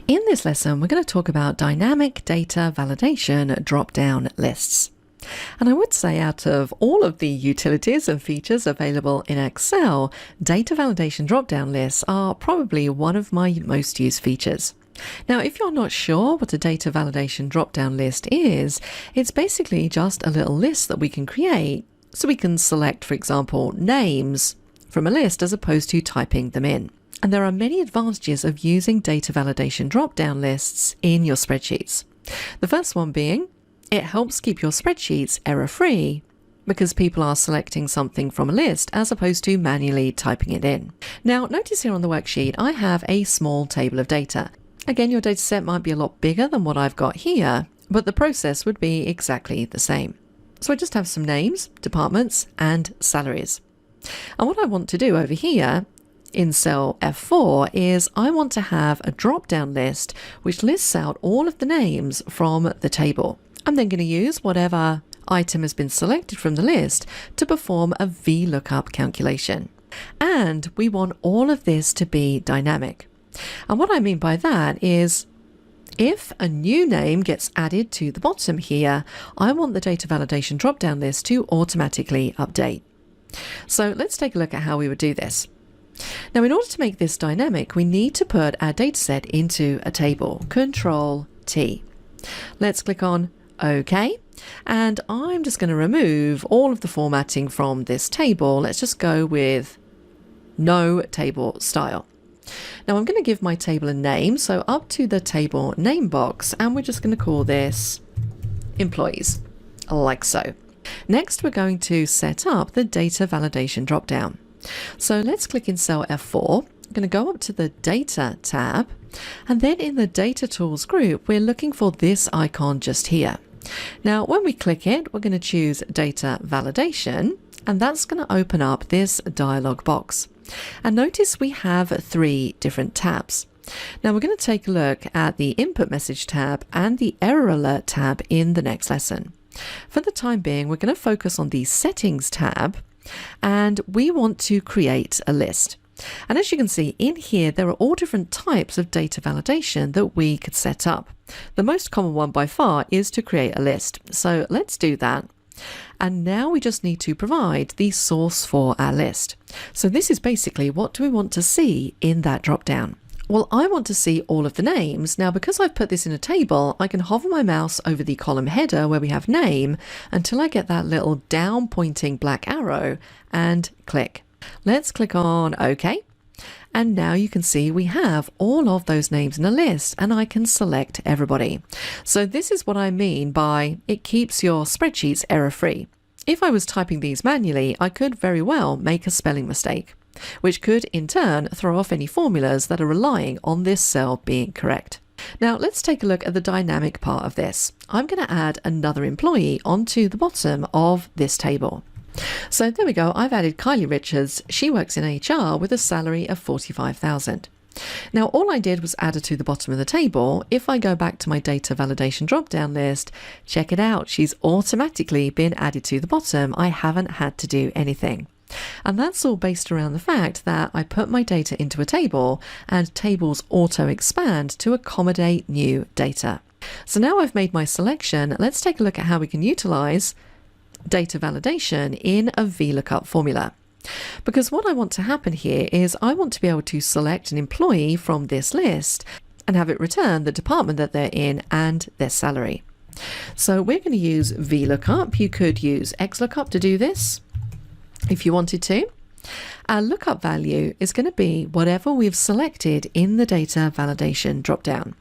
In this lesson, we're going to talk about dynamic data validation drop-down lists. And I would say out of all of the utilities and features available in Excel, data validation drop-down lists are probably one of my most used features. Now, if you're not sure what a data validation drop-down list is, it's basically just a little list that we can create so we can select, for example, names from a list as opposed to typing them in. And there are many advantages of using data validation drop-down lists in your spreadsheets. The first one being, it helps keep your spreadsheets error-free because people are selecting something from a list as opposed to manually typing it in. Now, notice here on the worksheet, I have a small table of data. Again, your data set might be a lot bigger than what I've got here, but the process would be exactly the same. So I just have some names, departments, and salaries. And what I want to do over here in cell F4 is I want to have a drop-down list which lists out all of the names from the table. I'm then going to use whatever item has been selected from the list to perform a VLOOKUP calculation. And we want all of this to be dynamic. And what I mean by that is if a new name gets added to the bottom here, I want the data validation drop-down list to automatically update. So let's take a look at how we would do this. Now, in order to make this dynamic, we need to put our dataset into a table. Control T. Let's click on OK. And I'm just going to remove all of the formatting from this table. Let's just go with no table style. Now, I'm going to give my table a name. So up to the table name box, and we're just going to call this employees, like so. Next, we're going to set up the data validation dropdown. So let's click in cell F4. I'm going to go up to the Data tab, and then in the Data Tools group, we're looking for this icon just here. Now, when we click it, we're going to choose Data Validation, and that's going to open up this dialog box. And notice we have 3 different tabs. Now, we're going to take a look at the Input Message tab and the Error Alert tab in the next lesson. For the time being, we're going to focus on the Settings tab, and we want to create a list. And as you can see in here, there are all different types of data validation that we could set up. The most common one by far is to create a list. So let's do that. And now we just need to provide the source for our list. So this is basically what do we want to see in that dropdown. Well, I want to see all of the names. Now, because I've put this in a table, I can hover my mouse over the column header where we have name until I get that little down pointing black arrow and click. Let's click on OK. And now you can see we have all of those names in a list, and I can select everybody. So this is what I mean by it keeps your spreadsheets error-free. If I was typing these manually, I could very well make a spelling mistake, which could in turn throw off any formulas that are relying on this cell being correct. Now let's take a look at the dynamic part of this. I'm going to add another employee onto the bottom of this table. So there we go, I've added Kylie Richards. She works in HR with a salary of $45,000. Now all I did was add her to the bottom of the table. If I go back to my data validation drop-down list, check it out, she's automatically been added to the bottom. I haven't had to do anything. And that's all based around the fact that I put my data into a table and tables auto expand to accommodate new data. So now I've made my selection, let's take a look at how we can utilize data validation in a VLOOKUP formula. Because what I want to happen here is I want to be able to select an employee from this list and have it return the department that they're in and their salary. So we're going to use VLOOKUP. You could use XLOOKUP to do this if you wanted to. Our lookup value is going to be whatever we've selected in the data validation dropdown,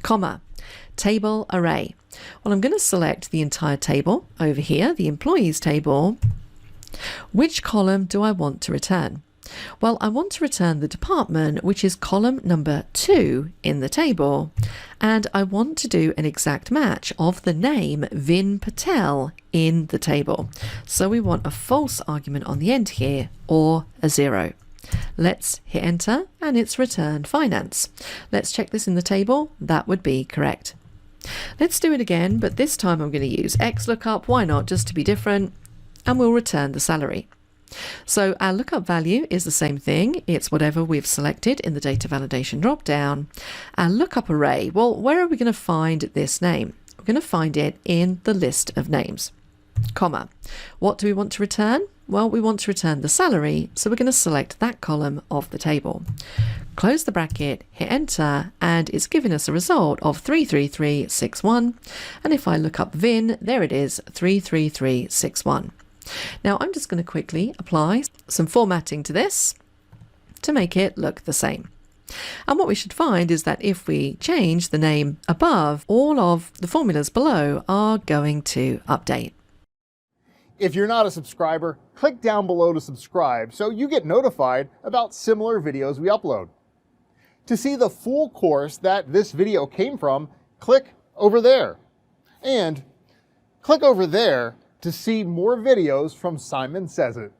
comma, table array. Well, I'm going to select the entire table over here, the employees table. Which column do I want to return? Well, I want to return the department, which is column number 2 in the table. And I want to do an exact match of the name Vin Patel in the table. So we want a false argument on the end here, or a 0. Let's hit enter, and it's returned finance. Let's check this in the table. That would be correct. Let's do it again, but this time I'm going to use XLOOKUP. Why not? Just to be different. And we'll return the salary. So our lookup value is the same thing. It's whatever we've selected in the data validation dropdown. Our lookup array, well, where are we going to find this name? We're going to find it in the list of names, comma. What do we want to return? Well, we want to return the salary, so we're going to select that column of the table. Close the bracket, hit enter, and it's giving us a result of 33361. And if I look up VIN, there it is, 33361. Now I'm just going to quickly apply some formatting to this to make it look the same. And what we should find is that if we change the name above, all of the formulas below are going to update. If you're not a subscriber, click down below to subscribe so you get notified about similar videos we upload. To see the full course that this video came from, click over there. And click over there to see more videos from Simon Sez IT.